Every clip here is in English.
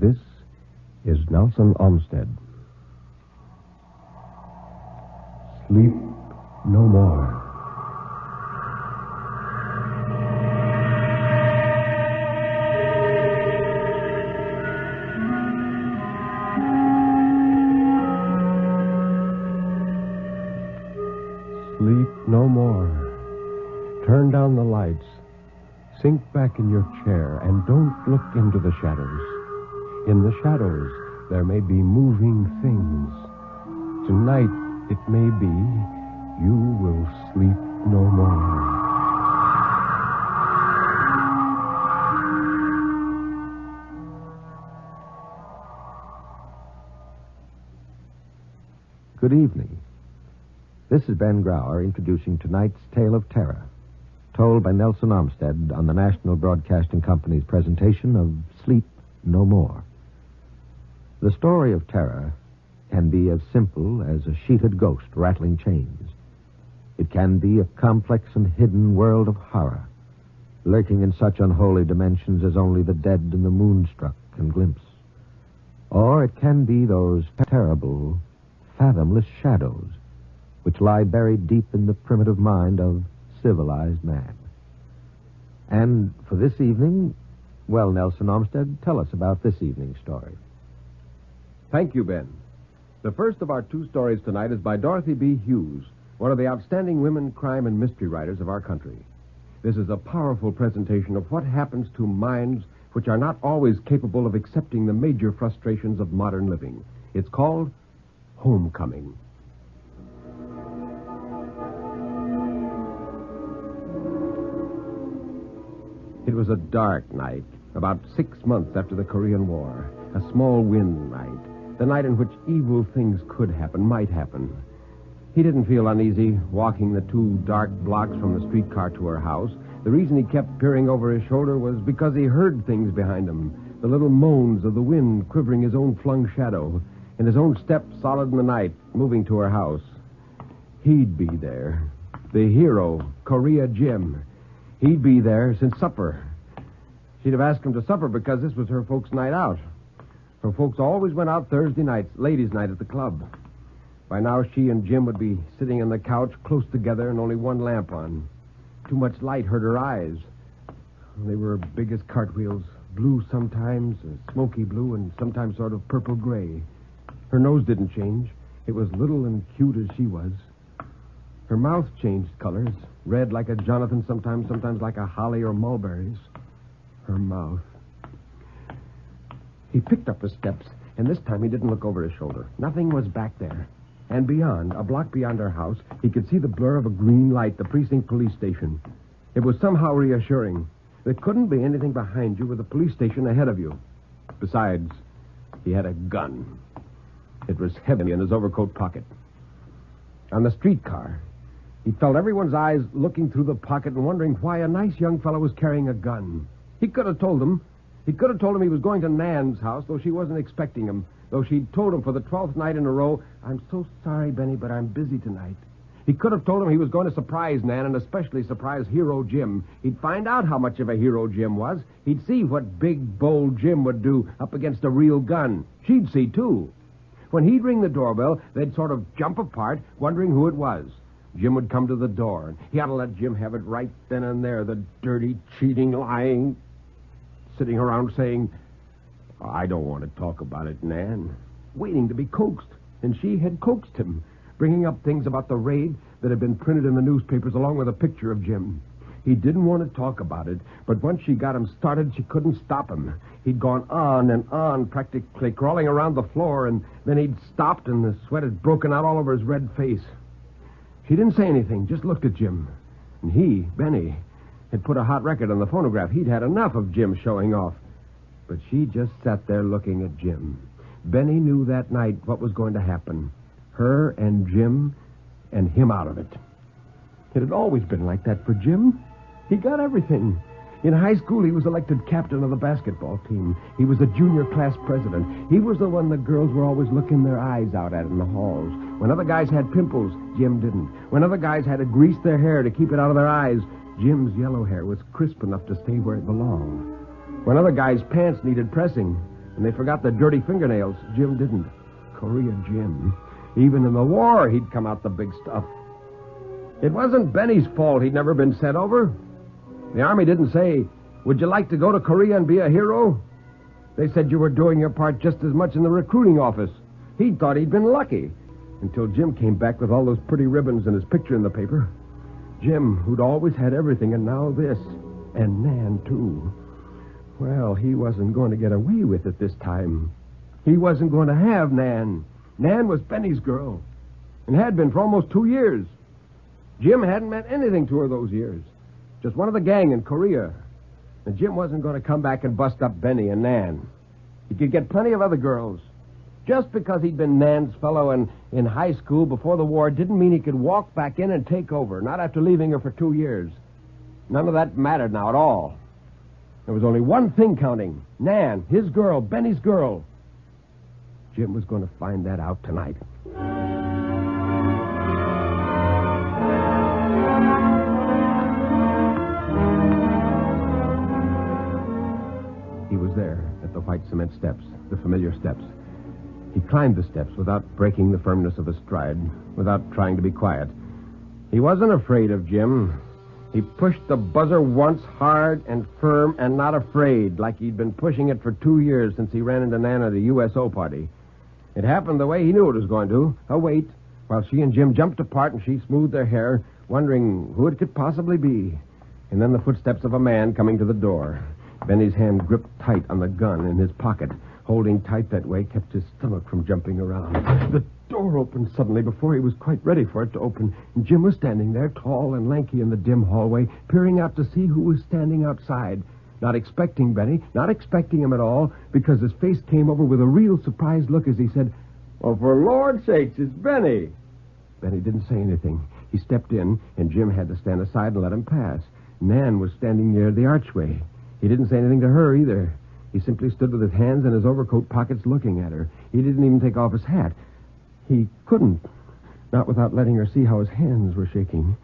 This is Nelson Olmsted. Sleep no more. Sleep no more. Turn down the lights. Sink back in your chair and don't look into the shadows. In the shadows, there may be moving things. Tonight, it may be you will sleep no more. Good evening. This is Ben Grauer introducing tonight's Tale of Terror, told by Nelson Olmsted on the National Broadcasting Company's presentation of Sleep No More. The story of terror can be as simple as a sheeted ghost rattling chains. It can be a complex and hidden world of horror, lurking in such unholy dimensions as only the dead and the moonstruck can glimpse. Or it can be those terrible, fathomless shadows which lie buried deep in the primitive mind of civilized man. And for this evening, well, Nelson Olmsted, tell us about this evening's story. Thank you, Ben. The first of our two stories tonight is by Dorothy B. Hughes, one of the outstanding women crime and mystery writers of our country. This is a powerful presentation of what happens to minds which are not always capable of accepting the major frustrations of modern living. It's called Homecoming. It was a dark night, about 6 months after the Korean War. A small wind night. The night in which evil things could happen, might happen. He didn't feel uneasy walking the 2 dark blocks from the streetcar to her house. The reason he kept peering over his shoulder was because he heard things behind him. The little moans of the wind quivering his own flung shadow, and his own step solid in the night, moving to her house. He'd be there. The hero, Korea Jim. He'd be there since supper. She'd have asked him to supper because this was her folks' night out. Her folks always went out Thursday nights, ladies' night at the club. By now, she and Jim would be sitting on the couch close together and only one lamp on. Too much light hurt her eyes. They were big as cartwheels, blue sometimes, smoky blue, and sometimes sort of purple-gray. Her nose didn't change. It was little and cute as she was. Her mouth changed colors, red like a Jonathan, sometimes like a holly or mulberries. Her mouth. He picked up the steps, and this time he didn't look over his shoulder. Nothing was back there. And beyond, a block beyond her house, he could see the blur of a green light, the precinct police station. It was somehow reassuring. There couldn't be anything behind you with a police station ahead of you. Besides, he had a gun. It was heavy in his overcoat pocket. On the streetcar, he felt everyone's eyes looking through the pocket and wondering why a nice young fellow was carrying a gun. He could have told them. He could have told him he was going to Nan's house, though she wasn't expecting him. Though she'd told him for the 12th night in a row, "I'm so sorry, Benny, but I'm busy tonight." He could have told him he was going to surprise Nan, and especially surprise Hero Jim. He'd find out how much of a hero Jim was. He'd see what big, bold Jim would do up against a real gun. She'd see, too. When he'd ring the doorbell, they'd sort of jump apart, wondering who it was. Jim would come to the door, and he ought to let Jim have it right then and there, the dirty, cheating, lying, sitting around saying, "I don't want to talk about it, Nan," waiting to be coaxed. And she had coaxed him, bringing up things about the raid that had been printed in the newspapers along with a picture of Jim. He didn't want to talk about it, but once she got him started, she couldn't stop him. He'd gone on and on, practically crawling around the floor, and then he'd stopped, and the sweat had broken out all over his red face. She didn't say anything, just looked at Jim. And he, Benny, had put a hot record on the phonograph. He'd had enough of Jim showing off. But she just sat there looking at Jim. Benny knew that night what was going to happen. Her and Jim and him out of it. It had always been like that for Jim. He got everything. In high school, he was elected captain of the basketball team. He was the junior class president. He was the one the girls were always looking their eyes out at in the halls. When other guys had pimples, Jim didn't. When other guys had to grease their hair to keep it out of their eyes, Jim's yellow hair was crisp enough to stay where it belonged. When other guys' pants needed pressing, And they forgot the dirty fingernails. Jim didn't. Korea Jim. Even in the war, he'd come out the big stuff. It wasn't Benny's fault he'd never been sent over. The Army didn't say, "Would you like to go to Korea and be a hero?" They said you were doing your part just as much in the recruiting office. He thought he'd been lucky, until Jim came back with all those pretty ribbons and his picture in the paper. Jim, who'd always had everything, and now this. And Nan, too. Well, he wasn't going to get away with it this time. He wasn't going to have Nan. Nan was Benny's girl, and had been for almost 2 years. Jim hadn't meant anything to her those years. Just one of the gang in Korea. And Jim wasn't going to come back and bust up Benny and Nan. He could get plenty of other girls. Just because he'd been Nan's fellow in high school before the war didn't mean he could walk back in and take over, not after leaving her for 2 years. None of that mattered now at all. There was only one thing counting. Nan, his girl, Benny's girl. Jim was going to find that out tonight. He was there at the white cement steps, the familiar steps. He climbed the steps without breaking the firmness of his stride, without trying to be quiet. He wasn't afraid of Jim. He pushed the buzzer once hard and firm and not afraid, like he'd been pushing it for 2 years since he ran into Nan at a USO party. It happened the way he knew it was going to, a wait, while she and Jim jumped apart and she smoothed their hair, wondering who it could possibly be. And then the footsteps of a man coming to the door. Benny's hand gripped tight on the gun in his pocket. Holding tight that way kept his stomach from jumping around. The door opened suddenly before he was quite ready for it to open. And Jim was standing there, tall and lanky in the dim hallway, peering out to see who was standing outside. Not expecting Benny, not expecting him at all, because his face came over with a real surprised look as he said, "Oh, for Lord's sakes, it's Benny." Benny didn't say anything. He stepped in, and Jim had to stand aside and let him pass. Nan was standing near the archway. He didn't say anything to her either. He simply stood with his hands in his overcoat pockets looking at her. He didn't even take off his hat. He couldn't, not without letting her see how his hands were shaking.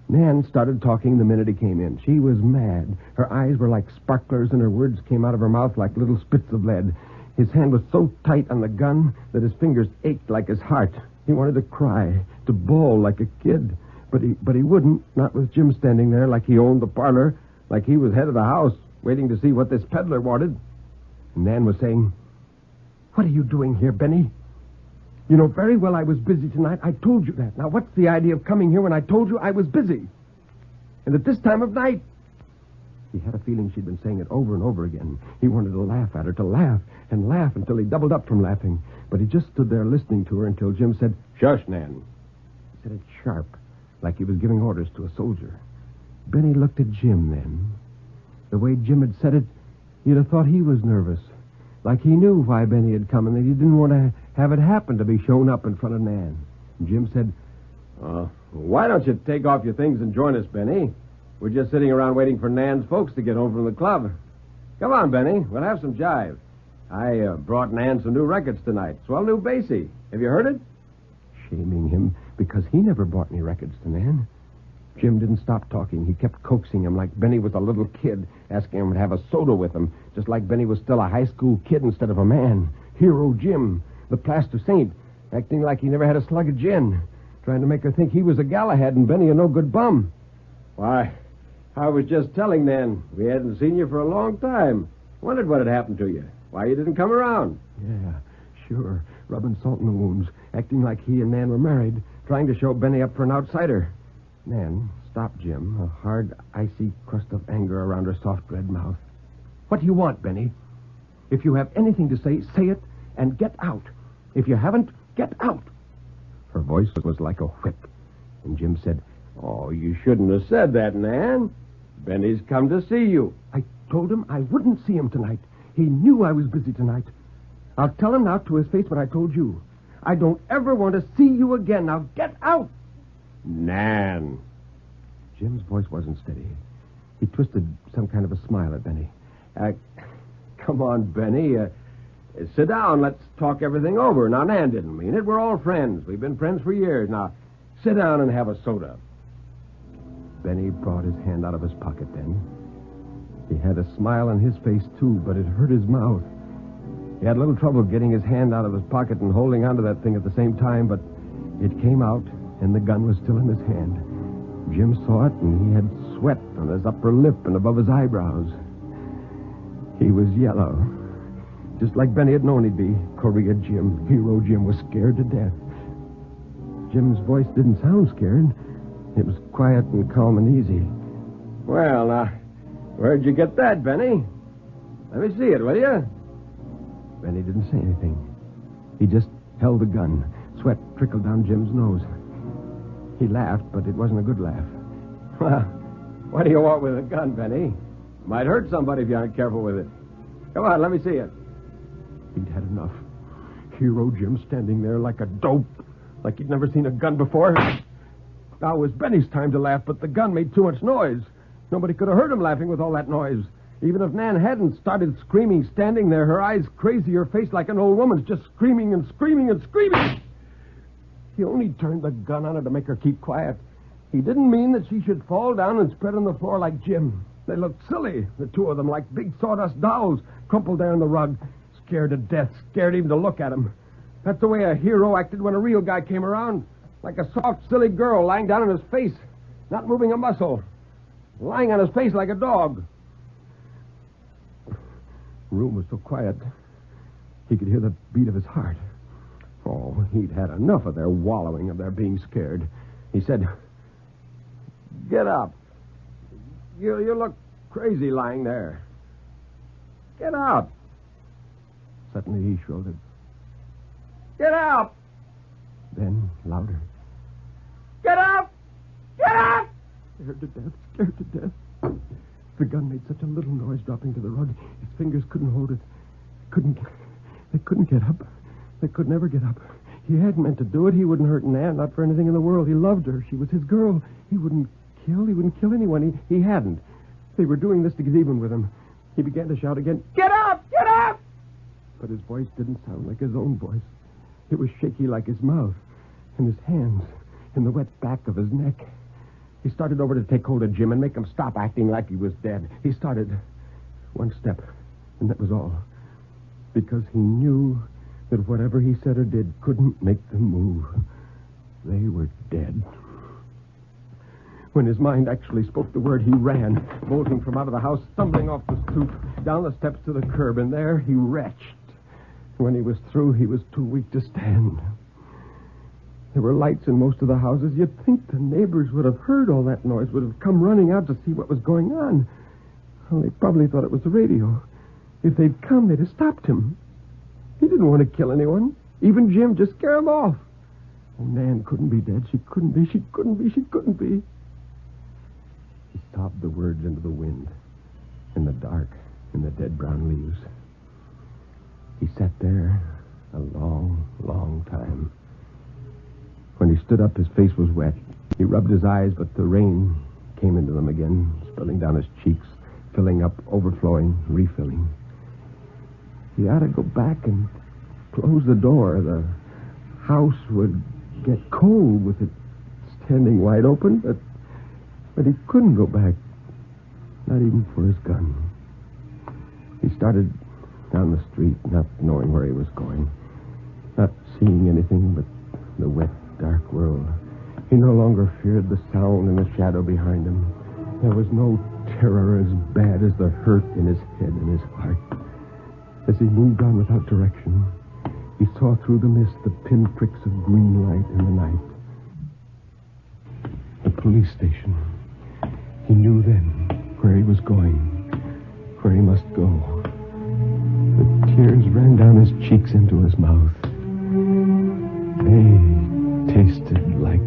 Nan started talking the minute he came in. She was mad. Her eyes were like sparklers, and her words came out of her mouth like little spits of lead. His hand was so tight on the gun that his fingers ached like his heart. He wanted to cry, to bawl like a kid. But he wouldn't, not with Jim standing there like he owned the parlor, like he was head of the house, waiting to see what this peddler wanted. And Nan was saying, "What are you doing here, Benny? You know very well I was busy tonight. I told you that. Now, what's the idea of coming here when I told you I was busy? And at this time of night?" He had a feeling she'd been saying it over and over again. He wanted to laugh at her, to laugh and laugh until he doubled up from laughing. But he just stood there listening to her until Jim said, "Shush, Nan." He said it sharp, like he was giving orders to a soldier. Benny looked at Jim then. The way Jim had said it, you'd have thought he was nervous. Like he knew why Benny had come and that he didn't want to have it happen to be shown up in front of Nan. And Jim said, "Why don't you take off your things and join us, Benny? We're just sitting around waiting for Nan's folks to get home from the club. Come on, Benny. We'll have some jive. I brought Nan some new records tonight. Swell new bassy. Have you heard it?" Shaming him because he never brought any records to Nan. Jim didn't stop talking. He kept coaxing him like Benny was a little kid, asking him to have a soda with him, just like Benny was still a high school kid instead of a man. Hero Jim, the plaster saint, acting like he never had a slug of gin, trying to make her think he was a Galahad and Benny a no-good bum. "Why, I was just telling Nan we hadn't seen you for a long time. Wondered what had happened to you. Why you didn't come around." Yeah, sure. Rubbing salt in the wounds, acting like he and Nan were married, trying to show Benny up for an outsider. Nan stopped Jim, a hard, icy crust of anger around her soft red mouth. "What do you want, Benny? If you have anything to say, say it and get out. If you haven't, get out." Her voice was like a whip, and Jim said, "Oh, you shouldn't have said that, Nan. Benny's come to see you." "I told him I wouldn't see him tonight. He knew I was busy tonight. I'll tell him now to his face what I told you. I don't ever want to see you again. Now get out." "Nan." Jim's voice wasn't steady. He twisted some kind of a smile at Benny. Come on, Benny. Sit down. Let's talk everything over." Now, Nan didn't mean it. We're all friends. We've been friends for years. Now, sit down and have a soda. Benny brought his hand out of his pocket then. He had a smile on his face, too, but it hurt his mouth. He had a little trouble getting his hand out of his pocket and holding onto that thing at the same time, but it came out, and the gun was still in his hand. Jim saw it, and he had sweat on his upper lip and above his eyebrows. He was yellow, just like Benny had known he'd be. Korea Jim, Hero Jim, was scared to death. Jim's voice didn't sound scared. It was quiet and calm and easy. Well, now, where'd you get that, Benny? Let me see it, will you? Benny didn't say anything. He just held the gun. Sweat trickled down Jim's nose. He laughed, but it wasn't a good laugh. Well, what do you want with a gun, Benny? Might hurt somebody if you aren't careful with it. Come on, let me see it. He'd had enough. Hero Jim standing there like a dope, like he'd never seen a gun before. Now it was Benny's time to laugh, but the gun made too much noise. Nobody could have heard him laughing with all that noise. Even if Nan hadn't started screaming, standing there, her eyes crazy, her face like an old woman's, just screaming and screaming and screaming. He only turned the gun on her to make her keep quiet. He didn't mean that she should fall down and spread on the floor like Jim. They looked silly, the two of them, like big sawdust dolls, crumpled there on the rug, scared to death, scared even to look at him. That's the way a hero acted when a real guy came around, like a soft, silly girl lying down on his face, not moving a muscle, lying on his face like a dog. The room was so quiet, he could hear the beat of his heart. Oh, he'd had enough of their wallowing, of their being scared. He said, "Get up. You look crazy lying there. Get up." Suddenly he shouted, "Get up!" Then, louder, "Get up! Get up!" Scared to death. The gun made such a little noise dropping to the rug. His fingers couldn't hold it. They couldn't get up. They could never get up. He hadn't meant to do it. He wouldn't hurt Nan, not for anything in the world. He loved her. She was his girl. He wouldn't kill anyone. He hadn't. They were doing this to get even with him. He began to shout again, "Get up! Get up!" But his voice didn't sound like his own voice. It was shaky like his mouth, and his hands in the wet back of his neck. He started over to take hold of Jim and make him stop acting like he was dead. He started one step, and that was all. Because he knew that whatever he said or did couldn't make them move. They were dead. When his mind actually spoke the word, he ran, bolting from out of the house, stumbling off the stoop, down the steps to the curb, and there he retched. When he was through, he was too weak to stand. There were lights in most of the houses. You'd think the neighbors would have heard all that noise, would have come running out to see what was going on. Well, they probably thought it was the radio. If they'd come, they'd have stopped him. He didn't want to kill anyone. Even Jim, just scare him off. Oh, Nan couldn't be dead. She couldn't be. She couldn't be. He sobbed the words into the wind, in the dark, in the dead brown leaves. He sat there a long, long time. When he stood up, his face was wet. He rubbed his eyes, but the rain came into them again, spilling down his cheeks, filling up, overflowing, refilling. He ought to go back and close the door. The house would get cold with it standing wide open, but he couldn't go back, not even for his gun. He started down the street, not knowing where he was going, not seeing anything but the wet, dark world. He no longer feared the sound and the shadow behind him. There was no terror as bad as the hurt in his head and his heart. As he moved on without direction, he saw through the mist the pinpricks of green light in the night. The police station. He knew then where he was going, where he must go. The tears ran down his cheeks into his mouth. They tasted like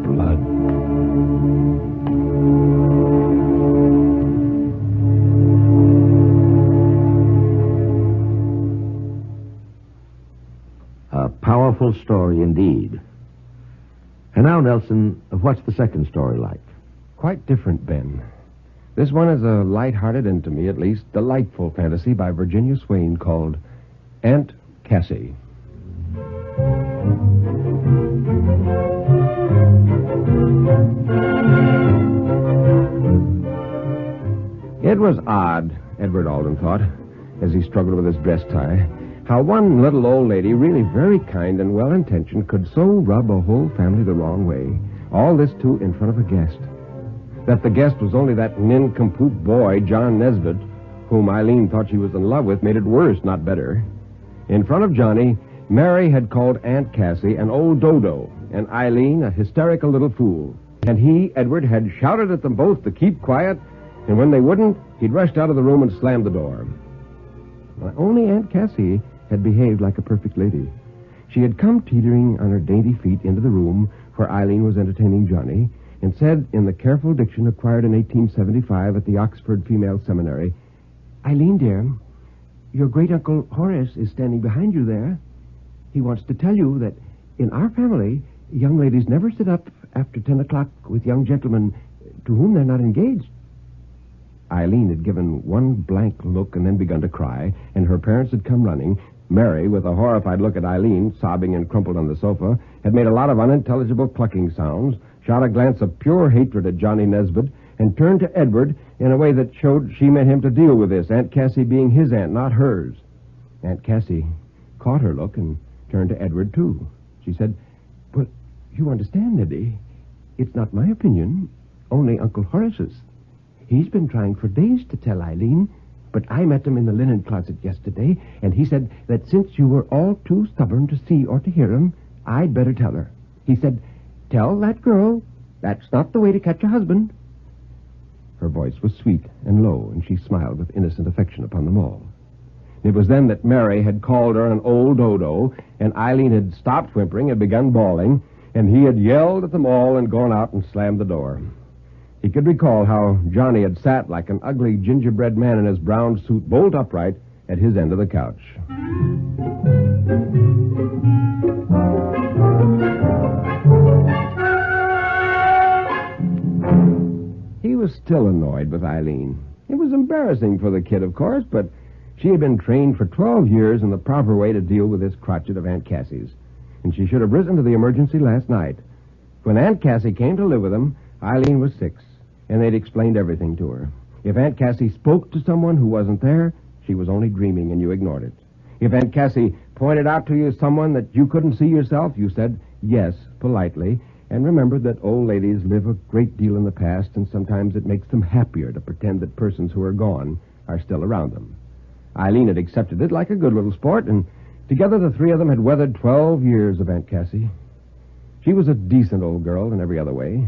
blood. A powerful story indeed. And now, Nelson, what's the second story like? Quite different, Ben. This one is a light-hearted and, to me at least, delightful fantasy by Virginia Swain called Aunt Cassie. It was odd, Edward Alden thought, as he struggled with his dress tie, How one little old lady, really very kind and well-intentioned, could so rub a whole family the wrong way. All this, too, in front of a guest. That the guest was only that nincompoop boy, John Nesbitt, whom Eileen thought she was in love with, made it worse, not better. In front of Johnny, Mary had called Aunt Cassie an old dodo, and Eileen a hysterical little fool. And he, Edward, had shouted at them both to keep quiet, and when they wouldn't, he'd rushed out of the room and slammed the door. Well, only Aunt Cassie had behaved like a perfect lady. She had come teetering on her dainty feet into the room where Eileen was entertaining Johnny, and said in the careful diction acquired in 1875 at the Oxford Female Seminary, "Eileen, dear, your great-uncle Horace is standing behind you there. He wants to tell you that in our family, young ladies never sit up after 10 o'clock with young gentlemen to whom they're not engaged." Eileen had given one blank look and then begun to cry, and her parents had come running. Mary, with a horrified look at Eileen, sobbing and crumpled on the sofa, had made a lot of unintelligible clucking sounds, shot a glance of pure hatred at Johnny Nesbitt, and turned to Edward in a way that showed she meant him to deal with this, Aunt Cassie being his aunt, not hers. Aunt Cassie caught her look and turned to Edward, too. She said, "But you understand, Eddie, it's not my opinion, only Uncle Horace's. He's been trying for days to tell Eileen, but I met him in the linen closet yesterday, and he said that since you were all too stubborn to see or to hear him, I'd better tell her. He said, 'Tell that girl that's not the way to catch a husband.'" Her voice was sweet and low, and she smiled with innocent affection upon them all. It was then that Mary had called her an old dodo, and Eileen had stopped whimpering and begun bawling, and he had yelled at them all and gone out and slammed the door. He could recall how Johnny had sat like an ugly gingerbread man in his brown suit, bolt upright, at his end of the couch. He was still annoyed with Eileen. It was embarrassing for the kid, of course, but she had been trained for 12 years in the proper way to deal with this crotchet of Aunt Cassie's, and she should have risen to the emergency last night. When Aunt Cassie came to live with them, Eileen was 6, and they'd explained everything to her. If Aunt Cassie spoke to someone who wasn't there, she was only dreaming, and you ignored it. If Aunt Cassie pointed out to you someone that you couldn't see yourself, you said yes politely, and remembered that old ladies live a great deal in the past, and sometimes it makes them happier to pretend that persons who are gone are still around them. Eileen had accepted it like a good little sport, and together the three of them had weathered 12 years of Aunt Cassie. She was a decent old girl in every other way.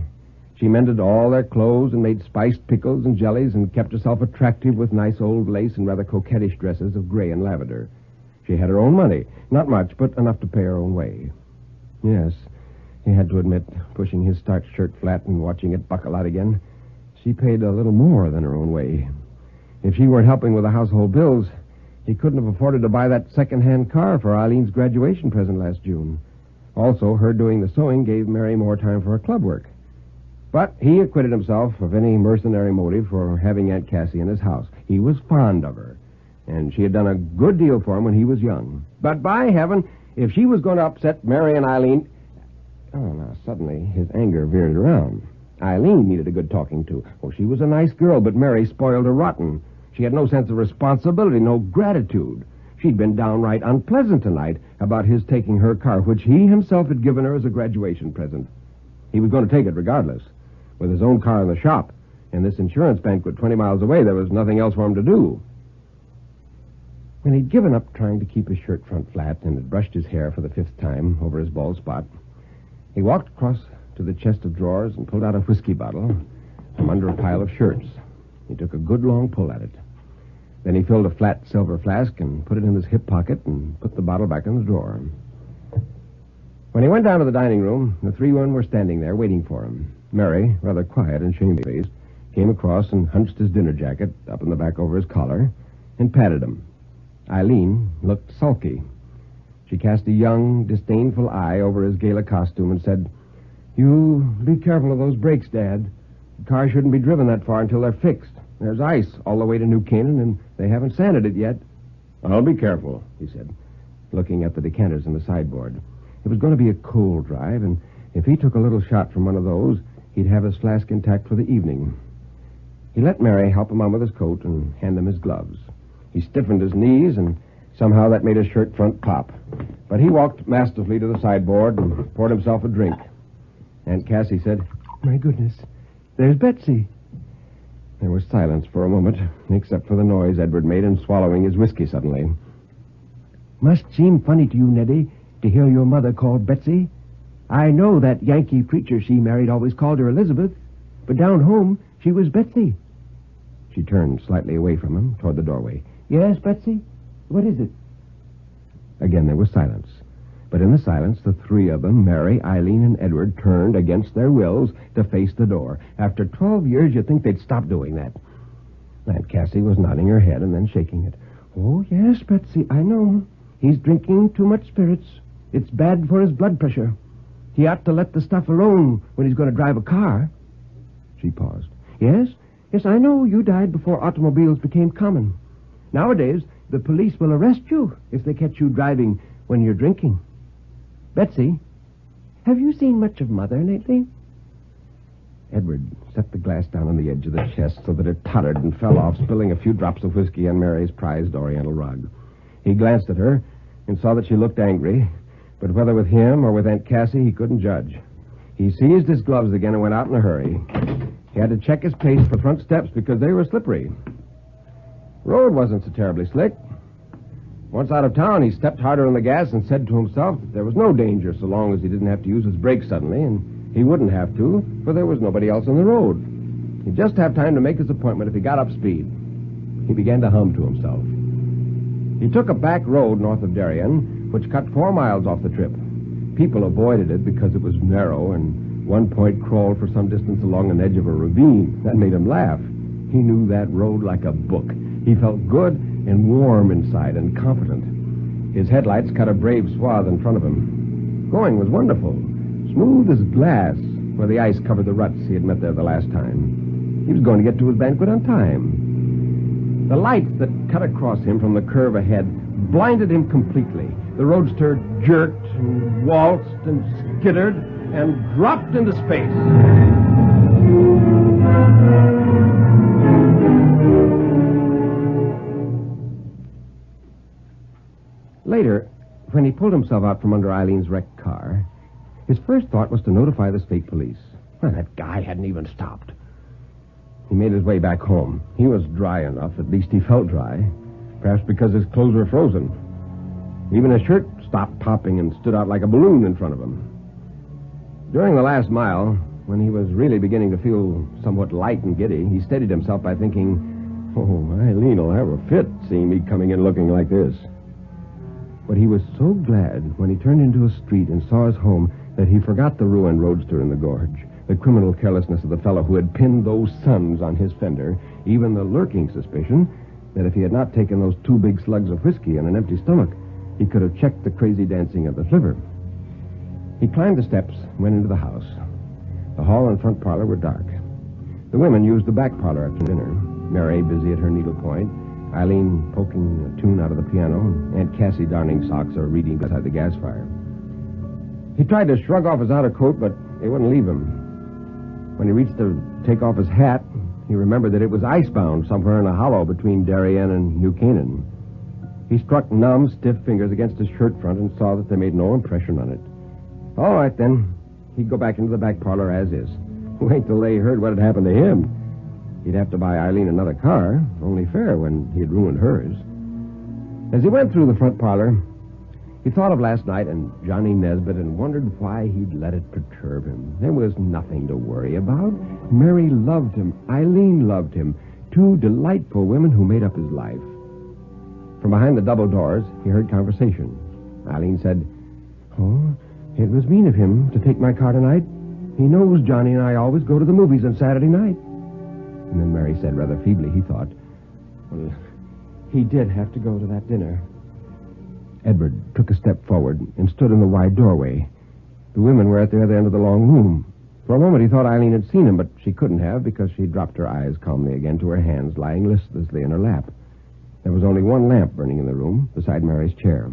She mended all their clothes and made spiced pickles and jellies and kept herself attractive with nice old lace and rather coquettish dresses of gray and lavender. She had her own money. Not much, but enough to pay her own way. Yes, he had to admit, pushing his starched shirt flat and watching it buckle out again, she paid a little more than her own way. If she weren't helping with the household bills, he couldn't have afforded to buy that second-hand car for Eileen's graduation present last June. Also, her doing the sewing gave Mary more time for her club work. But he acquitted himself of any mercenary motive for having Aunt Cassie in his house. He was fond of her, and she had done a good deal for him when he was young. But by heaven, if she was going to upset Mary and Eileen... Oh, now, suddenly, his anger veered around. Eileen needed a good talking to. Oh, she was a nice girl, but Mary spoiled her rotten. She had no sense of responsibility, no gratitude. She'd been downright unpleasant tonight about his taking her car, which he himself had given her as a graduation present. He was going to take it regardless. With his own car in the shop and this insurance banquet 20 miles away, there was nothing else for him to do. When he'd given up trying to keep his shirt front flat and had brushed his hair for the 5th time over his bald spot, he walked across to the chest of drawers and pulled out a whiskey bottle from under a pile of shirts. He took a good long pull at it. Then he filled a flat silver flask and put it in his hip pocket and put the bottle back in the drawer. When he went down to the dining room, the three women were standing there waiting for him. Mary, rather quiet and shamefaced, came across and hunched his dinner jacket up in the back over his collar and patted him. Eileen looked sulky. She cast a young, disdainful eye over his gala costume and said, "You be careful of those brakes, Dad. The car shouldn't be driven that far until they're fixed. There's ice all the way to New Canaan, and they haven't sanded it yet." "I'll be careful," he said, looking at the decanters in the sideboard. It was going to be a cold drive, and if he took a little shot from one of those, he'd have his flask intact for the evening. He let Mary help him on with his coat and hand him his gloves. He stiffened his knees and Somehow that made his shirt front pop. But he walked masterfully to the sideboard and poured himself a drink. Aunt Cassie said, My goodness, there's Betsy. There was silence for a moment, except for the noise Edward made in swallowing his whiskey suddenly. Must seem funny to you, Neddy, to hear your mother called Betsy. I know that Yankee preacher she married always called her Elizabeth, but down home she was Betsy. She turned slightly away from him, toward the doorway. Yes, Betsy? What is it? Again there was silence. But in the silence, the three of them, Mary, Eileen, and Edward, turned against their wills to face the door. After 12 years, you'd think they'd stop doing that. Aunt Cassie was nodding her head and then shaking it. Oh, yes, Betsy, I know. He's drinking too much spirits. It's bad for his blood pressure. He ought to let the stuff alone when he's going to drive a car. She paused. Yes, I know you died before automobiles became common. Nowadays, the police will arrest you if they catch you driving when you're drinking. Betsy, have you seen much of Mother lately? Edward set the glass down on the edge of the chest so that it tottered and fell off, spilling a few drops of whiskey on Mary's prized oriental rug. He glanced at her and saw that she looked angry, but whether with him or with Aunt Cassie, he couldn't judge. He seized his gloves again and went out in a hurry. He had to check his pace for front steps because they were slippery. Road wasn't so terribly slick. Once out of town, he stepped harder on the gas and said to himself that there was no danger so long as he didn't have to use his brakes suddenly, and he wouldn't have to, for there was nobody else on the road. He'd just have time to make his appointment if he got up speed. He began to hum to himself. He took a back road north of Darien, which cut 4 miles off the trip. People avoided it because it was narrow, and one point crawled for some distance along an edge of a ravine. That made him laugh. He knew that road like a book. He felt good and warm inside and confident. His headlights cut a brave swath in front of him. Going was wonderful, smooth as glass, where the ice covered the ruts he had met there the last time. He was going to get to his banquet on time. The lights that cut across him from the curve ahead blinded him completely. The roadster jerked and waltzed and skittered and dropped into space. Later, when he pulled himself out from under Eileen's wrecked car, his first thought was to notify the state police. Well, that guy hadn't even stopped. He made his way back home. He was dry enough, at least he felt dry, perhaps because his clothes were frozen. Even his shirt stopped popping and stood out like a balloon in front of him. During the last mile, when he was really beginning to feel somewhat light and giddy, he steadied himself by thinking, oh, Eileen will have a fit seeing me coming in looking like this. But he was so glad when he turned into a street and saw his home that he forgot the ruined roadster in the gorge, the criminal carelessness of the fellow who had pinned those suns on his fender, even the lurking suspicion that if he had not taken those 2 big slugs of whiskey on an empty stomach, he could have checked the crazy dancing of the flivver. He climbed the steps and went into the house. The hall and front parlor were dark. The women used the back parlor after dinner, Mary busy at her needlepoint, Eileen poking a tune out of the piano, and Aunt Cassie darning socks or reading beside the gas fire. He tried to shrug off his outer coat, but it wouldn't leave him. When he reached to take off his hat, he remembered that it was icebound somewhere in a hollow between Darien and New Canaan. He struck numb, stiff fingers against his shirt front and saw that they made no impression on it. All right, then. He'd go back into the back parlor as is. Wait till they heard what had happened to him. He'd have to buy Eileen another car, only fair when he had ruined hers. As he went through the front parlor, he thought of last night and Johnny Nesbitt and wondered why he'd let it perturb him. There was nothing to worry about. Mary loved him. Eileen loved him. 2 delightful women who made up his life. From behind the double doors, he heard conversation. Eileen said, oh, it was mean of him to take my car tonight. He knows Johnny and I always go to the movies on Saturday night. And then Mary said rather feebly, he thought, well, he did have to go to that dinner. Edward took a step forward and stood in the wide doorway. The women were at the other end of the long room. For a moment he thought Eileen had seen him, but she couldn't have because she dropped her eyes calmly again to her hands lying listlessly in her lap. There was only one lamp burning in the room beside Mary's chair.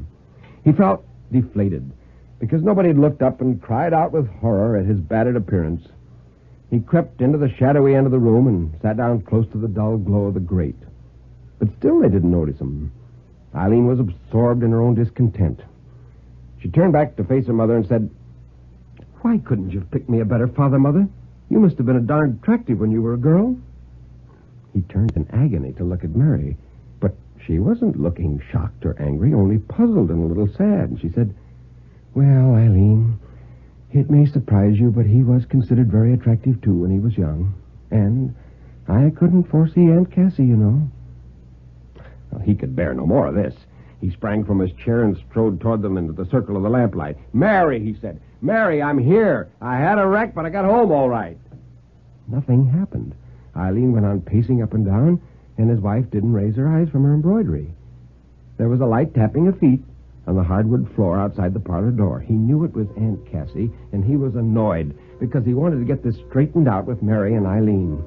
He felt deflated because nobody had looked up and cried out with horror at his battered appearance. He crept into the shadowy end of the room and sat down close to the dull glow of the grate. But still they didn't notice him. Eileen was absorbed in her own discontent. She turned back to face her mother and said, "Why couldn't you have picked me a better father, Mother? You must have been a darned attractive when you were a girl." He turned in agony to look at Mary, but she wasn't looking shocked or angry, only puzzled and a little sad. She said, "Well, Eileen, it may surprise you, but he was considered very attractive, too, when he was young. And I couldn't foresee Aunt Cassie, you know." Well, he could bear no more of this. He sprang from his chair and strode toward them into the circle of the lamplight. "Mary," he said. "Mary, I'm here. I had a wreck, but I got home all right." Nothing happened. Eileen went on pacing up and down, and his wife didn't raise her eyes from her embroidery. There was a light tapping of feet on the hardwood floor outside the parlor door. He knew it was Aunt Cassie, and he was annoyed because he wanted to get this straightened out with Mary and Eileen.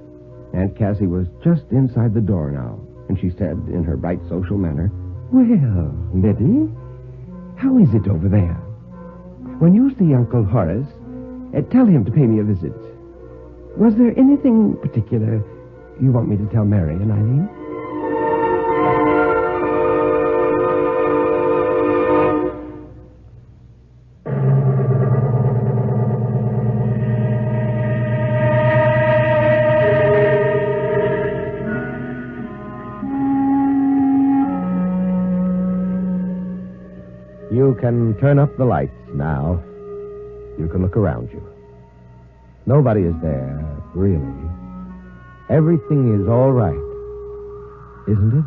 Aunt Cassie was just inside the door now, and she said in her bright social manner, "Well, Liddy, how is it over there? When you see Uncle Horace, tell him to pay me a visit. Was there anything particular you want me to tell Mary and Eileen?" You can turn up the lights now. You can look around you. Nobody is there, really. Everything is all right, isn't it?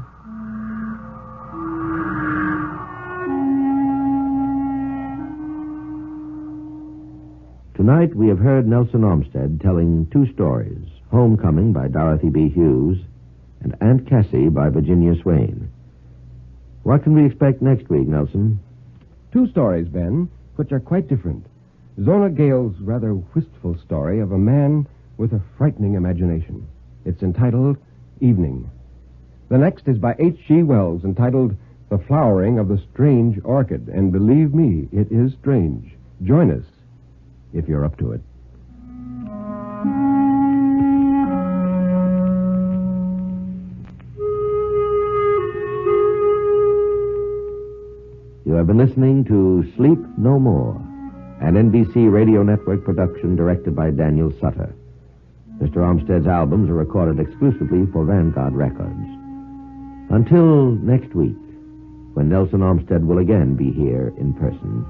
Tonight we have heard Nelson Olmsted telling two stories, Homecoming by Dorothy B. Hughes and Aunt Cassie by Virginia Swain. What can we expect next week, Nelson? Two stories, Ben, which are quite different. Zona Gale's rather wistful story of a man with a frightening imagination. It's entitled Evening. The next is by H.G. Wells, entitled The Flowering of the Strange Orchid. And believe me, it is strange. Join us, if you're up to it. You have been listening to Sleep No More, an NBC Radio Network production directed by Daniel Sutter. Mr. Olmsted's albums are recorded exclusively for Vanguard Records. Until next week, when Nelson Olmsted will again be here in person,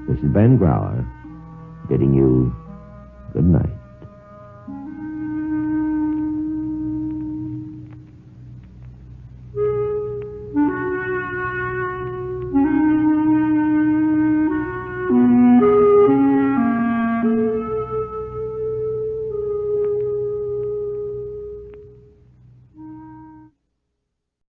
this is Ben Grauer bidding you good night.